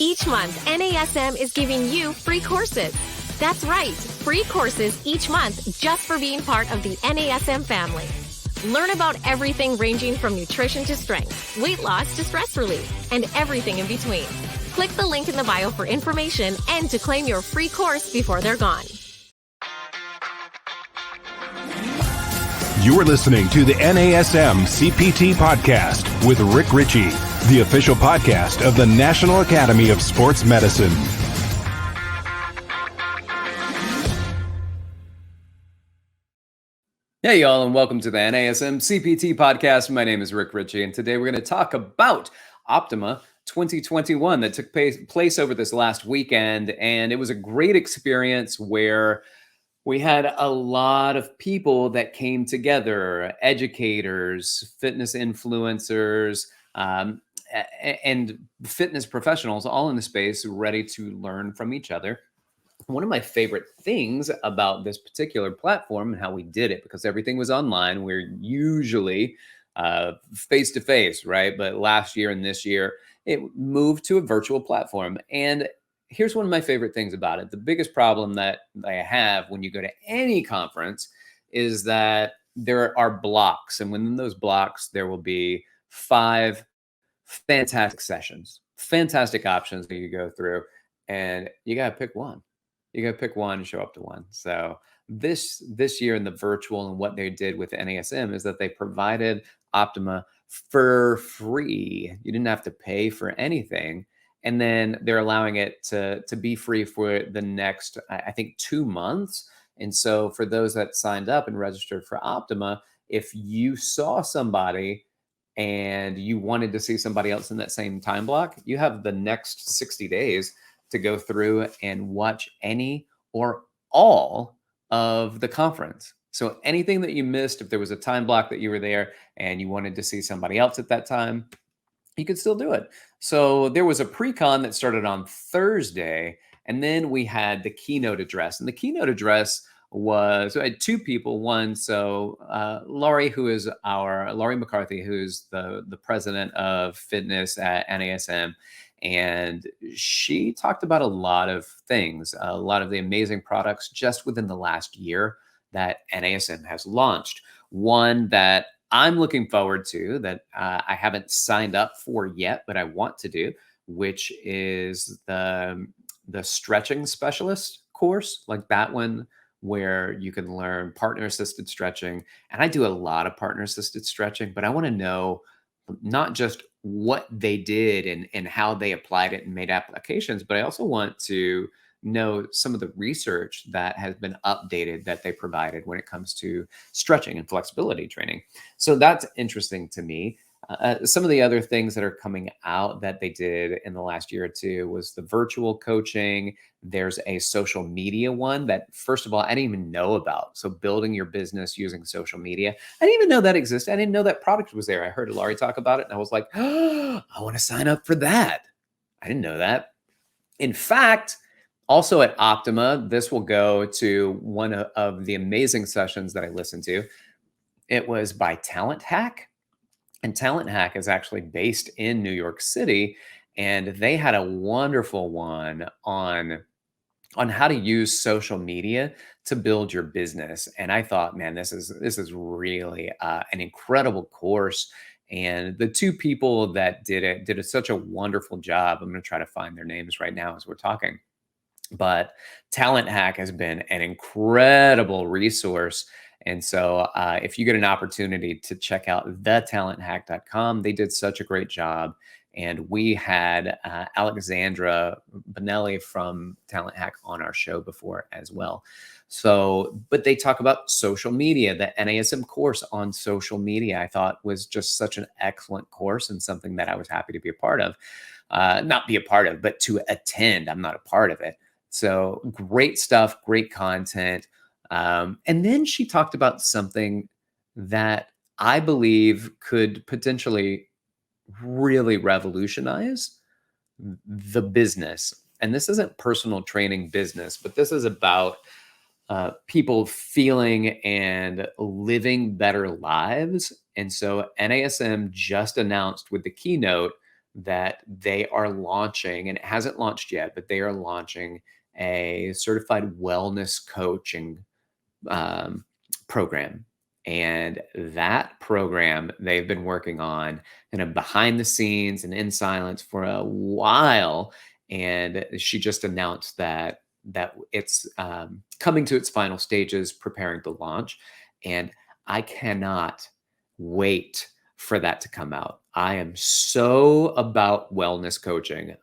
Each month, NASM is giving you free courses. That's right, free courses each month just for being part of the NASM family. Learn about everything ranging from nutrition to strength, weight loss to stress relief, and everything in between. Click the link in the bio for information and to claim your free course before they're gone. You're listening to the NASM CPT Podcast with Rick Ritchie, the official podcast of the National Academy of Sports Medicine. Hey, y'all, and welcome to the NASM CPT Podcast. My name is Rick Ritchie, and today we're going to talk about Optima 2021 that took place over this last weekend, and it was a great experience where we had a lot of people that came together, educators, fitness influencers, and fitness professionals all in the space ready to learn from each other. One of my favorite things about this particular platform and how we did it, because everything was online, we're usually face-to-face, right? But last year and this year, it moved to a virtual platform. And here's one of my favorite things about it. The biggest problem that I have when you go to any conference is that there are blocks. And within those blocks, there will be 5 fantastic sessions, fantastic options that you go through, and you got to pick one. You got to pick one and show up to one. So this year in the virtual, and what they did with NASM is that they provided Optima for free. You didn't have to pay for anything. And then they're allowing it to be free for the next, I think, 2 months. And so for those that signed up and registered for Optima, if you saw somebody and you wanted to see somebody else in that same time block, you have the next 60 days to go through and watch any or all of the conference. So anything that you missed, if there was a time block that you were there and you wanted to see somebody else at that time, you could still do it. So there was a pre-con that started on Thursday, and then we had the keynote address. And the keynote address was, I had 2 people. One, so Laurie McCarthy, who's the president of fitness at NASM, and she talked about a lot of things, a lot of the amazing products just within the last year that NASM has launched. One that I'm looking forward to, that I haven't signed up for yet, but I want to do, which is the stretching specialist course, like that one where you can learn partner assisted stretching. And I do a lot of partner assisted stretching, but I want to know not just what they did and how they applied it and made applications, but I also want to know some of the research that has been updated that they provided when it comes to stretching and flexibility training. So that's interesting to me. Some of the other things that are coming out that they did in the last year or two was the virtual coaching. There's a social media one that, first of all, I didn't even know about. So building your business using social media. I didn't even know that existed. I didn't know that product was there. I heard Laurie talk about it and I was like, oh, I want to sign up for that. I didn't know that. In fact, also at Optima, this will go to one of the amazing sessions that I listened to. It was by Talent Hack. And Talent Hack is actually based in New York City. And they had a wonderful one on how to use social media to build your business. And I thought, man, this is really an incredible course. And the 2 people that did such a wonderful job. I'm going to try to find their names right now as we're talking. But Talent Hack has been an incredible resource. And so if you get an opportunity to check out thetalenthack.com, they did such a great job. And we had Alexandra Bonelli from Talent Hack on our show before as well. So, but they talk about social media. The NASM course on social media, I thought, was just such an excellent course and something that I was happy to be a part of. Not be a part of, but to attend. I'm not a part of it. So great stuff, great content. And then she talked about something that I believe could potentially really revolutionize the business. And this isn't personal training business, but this is about people feeling and living better lives. And so NASM just announced with the keynote that they are launching, and it hasn't launched yet, but they are launching a certified wellness coaching um, program. And that program they've been working on kind of behind the scenes and in silence for a while. And she just announced that it's coming to its final stages, preparing to launch. And I cannot wait for that to come out. I am so about wellness coaching.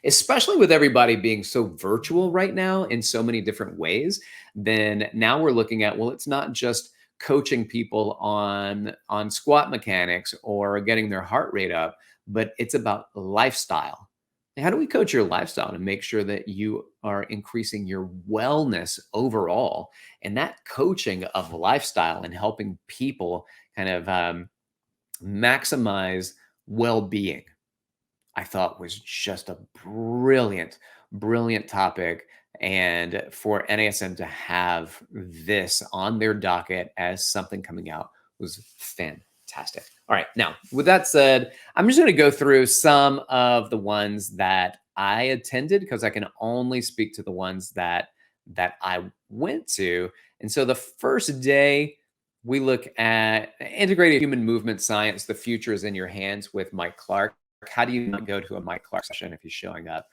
Especially with everybody being so virtual right now in so many different ways, then now we're looking at, well, it's not just coaching people on squat mechanics or getting their heart rate up, but it's about lifestyle. How do we coach your lifestyle to make sure that you are increasing your wellness overall? And that coaching of lifestyle and helping people kind of maximize well-being, I thought was just a brilliant, brilliant topic. And for NASM to have this on their docket as something coming out was fantastic. All right. Now, with that said, I'm just going to go through some of the ones that I attended because I can only speak to the ones that I went to. And so the first day, we look at integrated human movement science. The future is in your hands with Mike Clark. How do you not go to a Mike Clark session if he's showing up?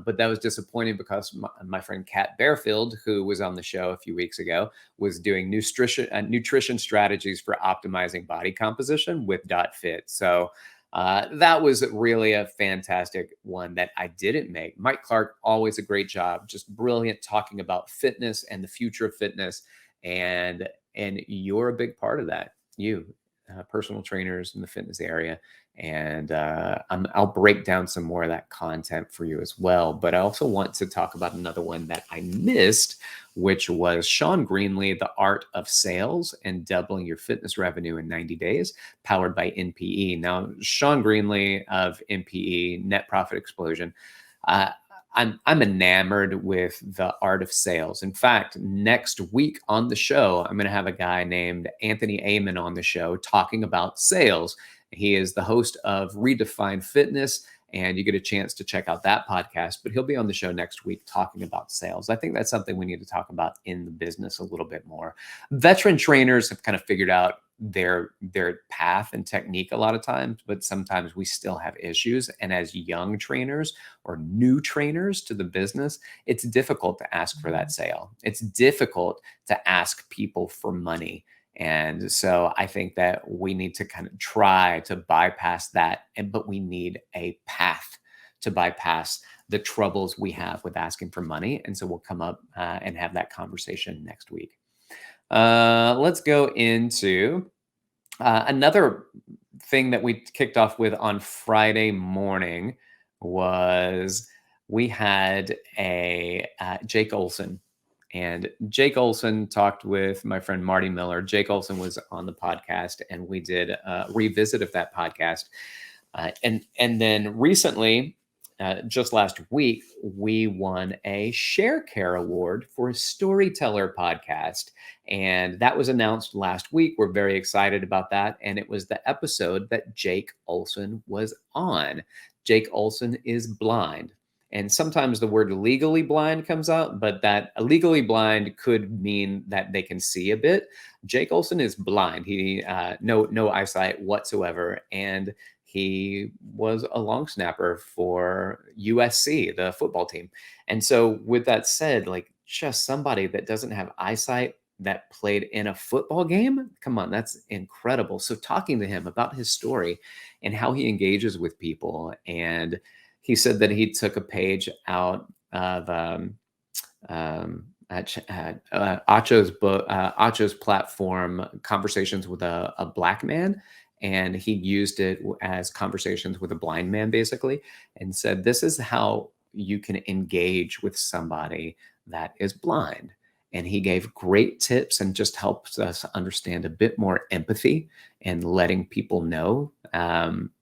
But that was disappointing because my friend Kat Bearfield, who was on the show a few weeks ago, was doing nutrition strategies for optimizing body composition with .fit. So that was really a fantastic one that I didn't make. Mike Clark, always a great job, just brilliant talking about fitness and the future of fitness. And you're a big part of that, personal trainers in the fitness area. And I'll break down some more of that content for you as well. But I also want to talk about another one that I missed, which was Sean Greenlee, The Art of Sales and Doubling Your Fitness Revenue in 90 Days, powered by NPE. Now, Sean Greenlee of NPE, Net Profit Explosion, I'm enamored with the art of sales. In fact, next week on the show, I'm going to have a guy named Anthony Amon on the show talking about sales. He is the host of Redefine Fitness, and you get a chance to check out that podcast, but he'll be on the show next week talking about sales. I think that's something we need to talk about in the business a little bit more. Veteran trainers have kind of figured out their path and technique a lot of times, but sometimes we still have issues. And as young trainers or new trainers to the business, it's difficult to ask for that sale. It's difficult to ask people for money. And so I think that we need to kind of try to bypass that, but we need a path to bypass the troubles we have with asking for money. And so we'll come up and have that conversation next week. Let's go into another thing that we kicked off with on Friday morning was we had a Jake Olson. And Jake Olson talked with my friend Marty Miller. Jake Olson was on the podcast, and we did a revisit of that podcast. And then recently, just last week, we won a ShareCare Award for a Storyteller podcast. And that was announced last week. We're very excited about that. And it was the episode that Jake Olson was on. Jake Olson is blind. And sometimes the word legally blind comes out, but that legally blind could mean that they can see a bit. Jake Olson is blind. He no eyesight whatsoever. And he was a long snapper for USC, the football team. And so with that said, like just somebody that doesn't have eyesight that played in a football game, come on, that's incredible. So talking to him about his story and how he engages with people, and he said that he took a page out of Acho's book, Acho's platform, Conversations with a Black Man, and he used it as conversations with a blind man, basically, and said, this is how you can engage with somebody that is blind. And he gave great tips and just helps us understand a bit more empathy and letting people know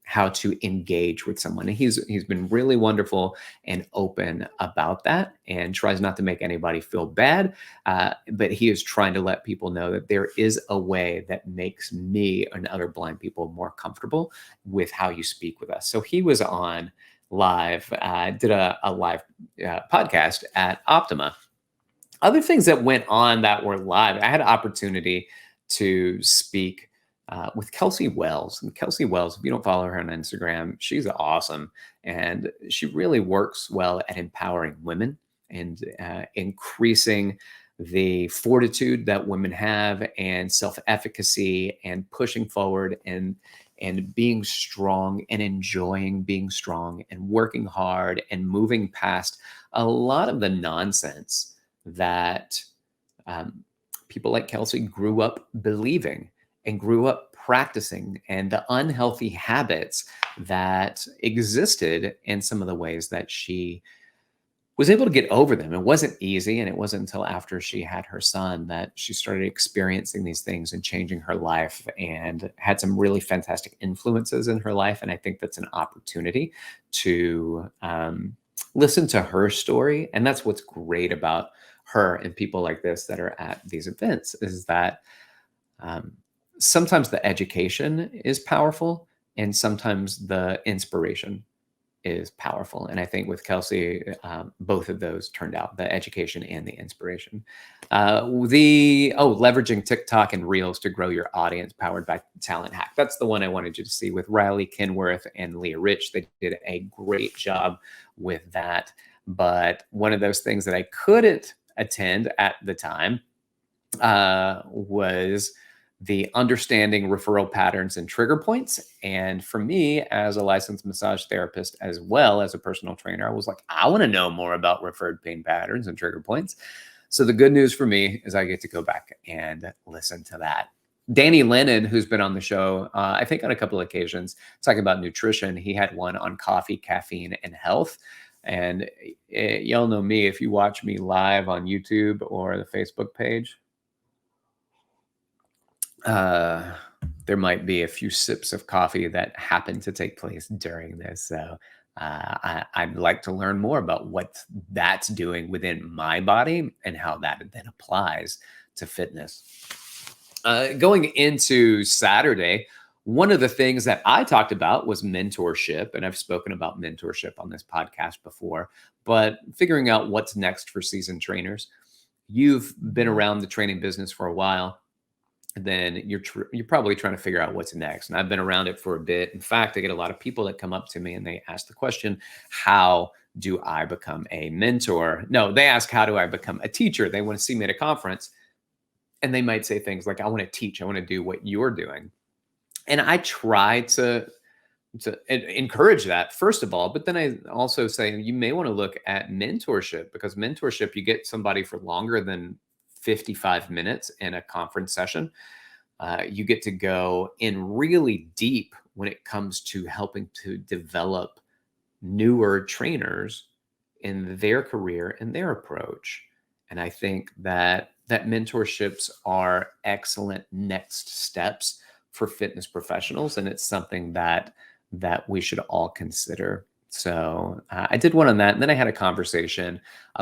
how to engage with someone. And he's been really wonderful and open about that, and tries not to make anybody feel bad. But he is trying to let people know that there is a way that makes me and other blind people more comfortable with how you speak with us. So he was on live, did a live podcast at Optima. Other things that went on that were live, I had an opportunity to speak with Kelsey Wells. And Kelsey Wells, if you don't follow her on Instagram, she's awesome. And she really works well at empowering women and increasing the fortitude that women have, and self-efficacy, and pushing forward, and being strong, and enjoying being strong, and working hard, and moving past a lot of the nonsense that people like Kelsey grew up believing and grew up practicing, and the unhealthy habits that existed in some of the ways that she was able to get over them. It wasn't easy, and it wasn't until after she had her son that she started experiencing these things and changing her life, and had some really fantastic influences in her life. And I think that's an opportunity to listen to her story. And that's what's great about her and people like this that are at these events, is that sometimes the education is powerful, and sometimes the inspiration is powerful. And I think with Kelsey, both of those turned out, the education and the inspiration. Leveraging TikTok and Reels to grow your audience, powered by Talent Hack. That's the one I wanted you to see, with Riley Kenworth and Leah Rich. They did a great job with that. But one of those things that I couldn't attend at the time was the understanding referral patterns and trigger points. And for me, as a licensed massage therapist, as well as a personal trainer, I was like, I want to know more about referred pain patterns and trigger points. So the good news for me is I get to go back and listen to that. Danny Lennon, who's been on the show, I think on a couple of occasions, talking about nutrition. He had one on coffee, caffeine, and health. And y'all know me, if you watch me live on YouTube or the Facebook page, there might be a few sips of coffee that happen to take place during this. So I'd like to learn more about what that's doing within my body, and how that then applies to fitness. Going into Saturday, one of the things that I talked about was mentorship. And I've spoken about mentorship on this podcast before, but figuring out what's next for seasoned trainers. You've been around the training business for a while, then you're probably trying to figure out what's next. And I've been around it for a bit. In fact, I get a lot of people that come up to me and they ask the question, how do I become a mentor? No, they ask, how do I become a teacher? They want to see me at a conference, and they might say things like, I want to teach, I want to do what you're doing. And I try to encourage that, first of all, but then I also say, you may want to look at mentorship, because mentorship, you get somebody for longer than 55 minutes in a conference session. You get to go in really deep when it comes to helping to develop newer trainers in their career and their approach. And I think that mentorships are excellent next steps for fitness professionals. And it's something that we should all consider. So I did one on that. And then I had a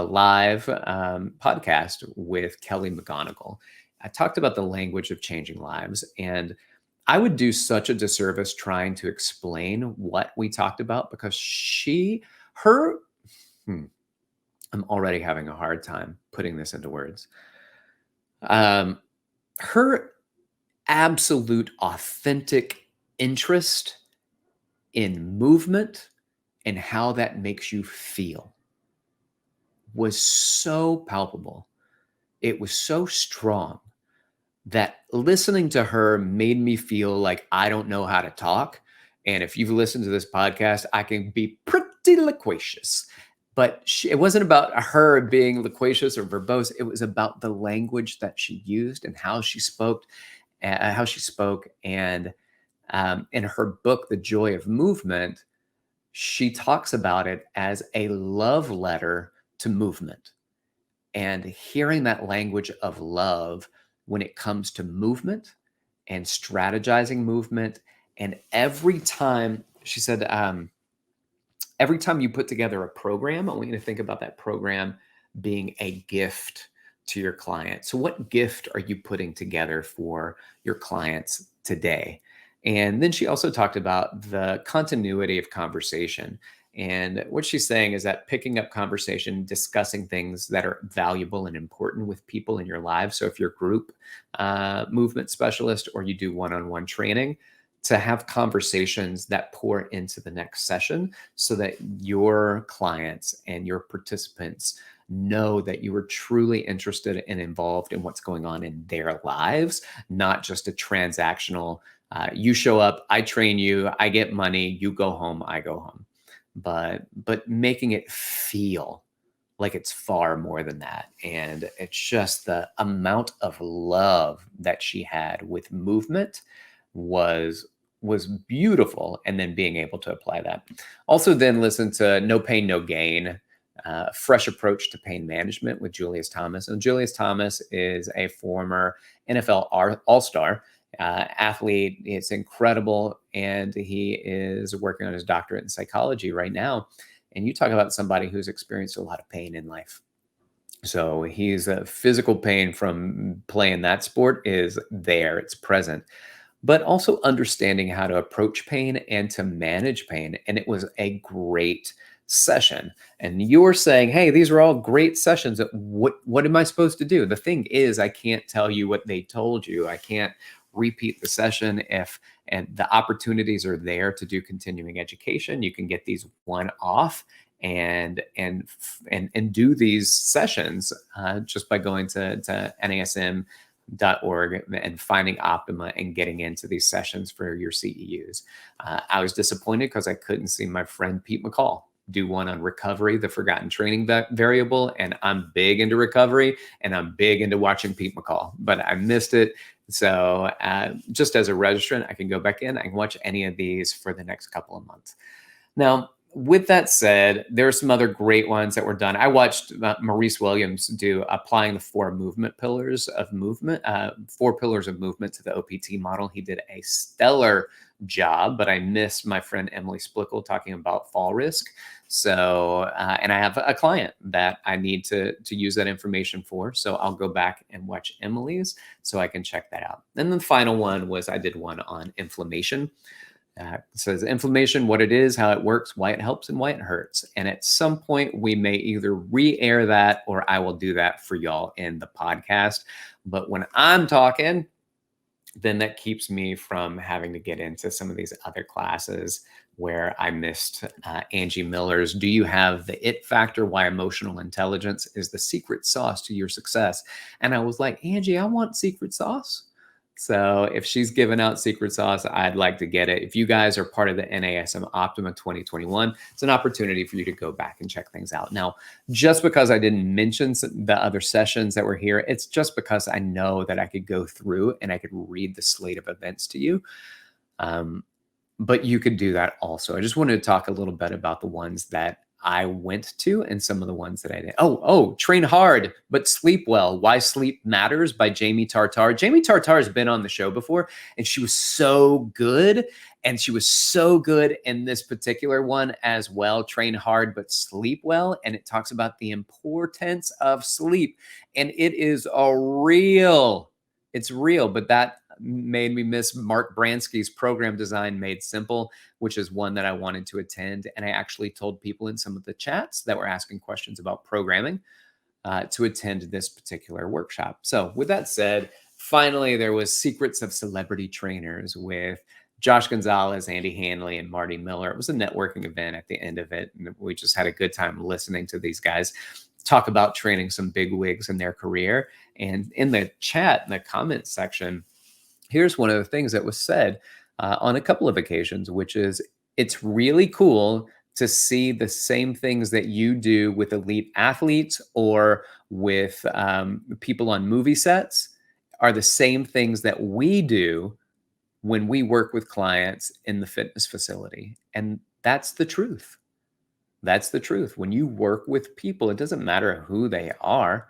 live podcast with Kelly McGonigal. I talked about the language of changing lives. And I would do such a disservice trying to explain what we talked about, because I'm already having a hard time putting this into words. Her absolute authentic interest in movement and how that makes you feel was so palpable. It was so strong that listening to her made me feel like I don't know how to talk. And if you've listened to this podcast, I can be pretty loquacious. But it wasn't about her being loquacious or verbose. It was about the language that she used and how she spoke. And in her book, The Joy of Movement, she talks about it as a love letter to movement. and hearing that language of love when it comes to movement and strategizing movement. And every time, she said, every time you put together a program, I want you to think about that program being a gift to your client. So, what gift are you putting together for your clients today? And then she also talked about the continuity of conversation. And what she's saying is that picking up conversation, discussing things that are valuable and important with people in your lives. So, if you're group movement specialist or you do one on one training, to have conversations that pour into the next session so that your clients and your participants know that you are truly interested and involved in what's going on in their lives, not just a transactional, you show up, I train you, I get money, you go home, I go home. But making it feel like it's far more than that. And it's just the amount of love that she had with movement was beautiful, and then being able to apply that. Also then listen to No Pain, No Gain, Fresh Approach to Pain Management with Julius Thomas. And Julius Thomas is a former NFL All-Star athlete. It's incredible. And he is working on his doctorate in psychology right now. And you talk about somebody who's experienced a lot of pain in life. So he's physical pain from playing that sport is there, it's present, but also understanding how to approach pain and to manage pain. And it was a great session. And you're saying, hey, these are all great sessions. What am I supposed to do? The thing is, I can't tell you what they told you. I can't repeat the session and the opportunities are there to do continuing education. You can get these one-off and do these sessions just by going to NASM.org and finding Optima and getting into these sessions for your CEUs. I was disappointed because I couldn't see my friend Pete McCall do one on recovery, the forgotten training variable. And I'm big into recovery and I'm big into watching Pete McCall, but I missed it. So just as a registrant, I can go back in, I can watch any of these for the next couple of months. Now, with that said, there are some other great ones that were done. I watched Maurice Williams do applying the four pillars of movement to the OPT model. He did a stellar job, but I missed my friend Emily Splickle talking about fall risk. So, and I have a client that I need to use that information for. So I'll go back and watch Emily's so I can check that out. And the final one was I did one on inflammation. It says inflammation, what it is, how it works, why it helps, and why it hurts. And at some point, we may either re-air that or I will do that for y'all in the podcast. But when I'm talking, then that keeps me from having to get into some of these other classes where I missed Angie Miller's Do You Have the It Factor? Why Emotional Intelligence is the Secret Sauce to Your Success. And I was like, Angie, I want secret sauce. So if she's giving out secret sauce, I'd like to get it. If you guys are part of the NASM Optima 2021, it's an opportunity for you to go back and check things out. Now, just because I didn't mention the other sessions that were here, it's just because I know that I could go through and I could read the slate of events to you. But you could do that also. I just wanted to talk a little bit about the ones that I went to and some of the ones that I did. Oh, Train Hard, but Sleep Well. Why Sleep Matters by Jamie Tartar. Jamie Tartar has been on the show before, and she was so good. And she was so good in this particular one as well. Train Hard, but Sleep Well. And it talks about the importance of sleep. And it is it's real, but that made me miss Mark Bransky's Program Design Made Simple, which is one that I wanted to attend. And I actually told people in some of the chats that were asking questions about programming to attend this particular workshop. So with that said, finally, there was Secrets of Celebrity Trainers with Josh Gonzalez, Andy Hanley, and Marty Miller. It was a networking event at the end of it. And we just had a good time listening to these guys talk about training some big wigs in their career. And in the chat, in the comments section, here's one of the things that was said on a couple of occasions, which is it's really cool to see the same things that you do with elite athletes or with people on movie sets are the same things that we do when we work with clients in the fitness facility. And that's the truth. That's the truth. When you work with people, it doesn't matter who they are.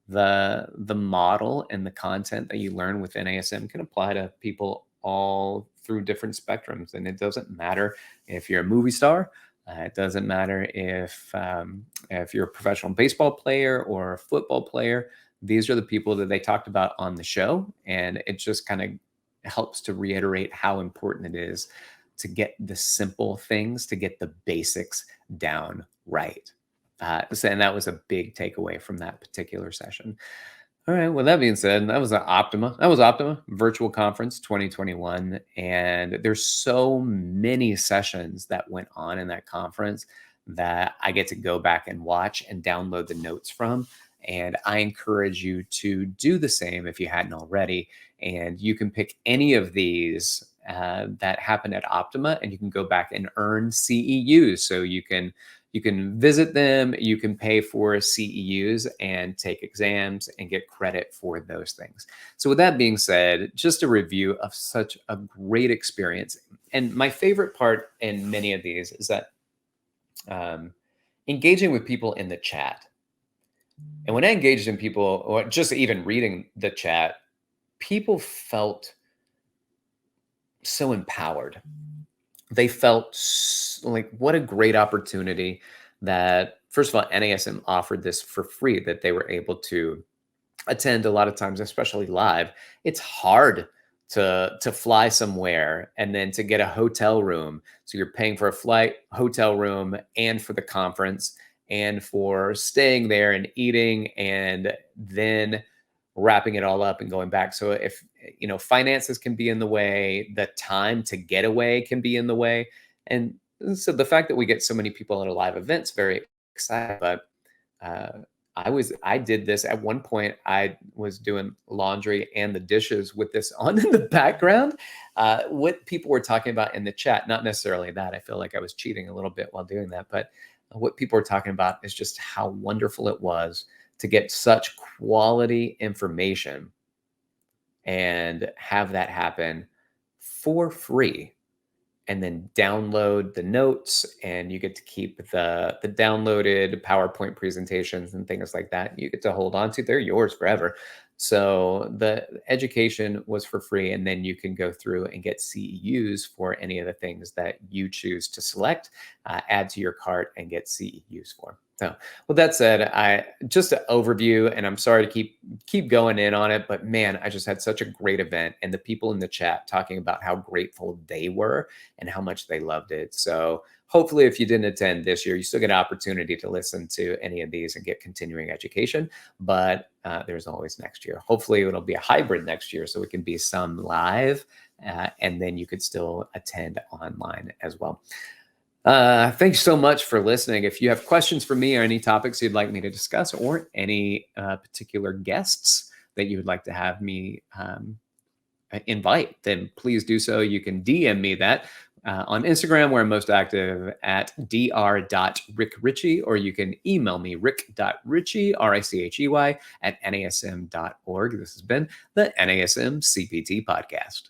the model and the content that you learn with NASM can apply to people all through different spectrums. And it doesn't matter if you're a movie star. It doesn't matter if you're a professional baseball player or a football player. These are the people that they talked about on the show, and it just kind of helps to reiterate how important it is to get the simple things, to get the basics down right. And that was a big takeaway from that particular session. All right. Well, that being said, that was Optima. That was Optima Virtual Conference 2021. And there's so many sessions that went on in that conference that I get to go back and watch and download the notes from. And I encourage you to do the same if you hadn't already. And you can pick any of these that happen at Optima, and you can go back and earn CEUs. So you can visit them, you can pay for CEUs and take exams and get credit for those things. So with that being said, just a review of such a great experience. And my favorite part in many of these is that engaging with people in the chat. And when I engaged in people, or just even reading the chat, people felt so empowered. They felt like what a great opportunity that, first of all, NASM offered this for free, that they were able to attend a lot of times, especially live. It's hard to fly somewhere and then to get a hotel room. So you're paying for a flight, hotel room, and for the conference, and for staying there and eating, and then wrapping it all up and going back. So if, finances can be in the way, the time to get away can be in the way. And so the fact that we get so many people at a live event's very exciting. But I did this at one point. I was doing laundry and the dishes with this on in the background. What people were talking about in the chat, not necessarily that. I feel like I was cheating a little bit while doing that. But what people were talking about is just how wonderful it was to get such quality information and have that happen for free, and then download the notes, and you get to keep the downloaded PowerPoint presentations and things like that. You get to hold on to. They're yours forever. So the education was for free, and then you can go through and get CEUs for any of the things that you choose to select, add to your cart, and get CEUs for. So with that said, just an overview, and I'm sorry to keep going in on it, but man, I just had such a great event, and the people in the chat talking about how grateful they were and how much they loved it. So hopefully if you didn't attend this year, you still get an opportunity to listen to any of these and get continuing education, but there's always next year. Hopefully it'll be a hybrid next year, so it can be some live, and then you could still attend online as well. Thanks so much for listening. If you have questions for me or any topics you'd like me to discuss, or any particular guests that you would like to have me invite, then please do so. You can DM me that on Instagram, where I'm most active, at dr.rickritchie, or you can email me rick.ritchie, RICHEY, @nasm.org. This has been the NASM CPT Podcast.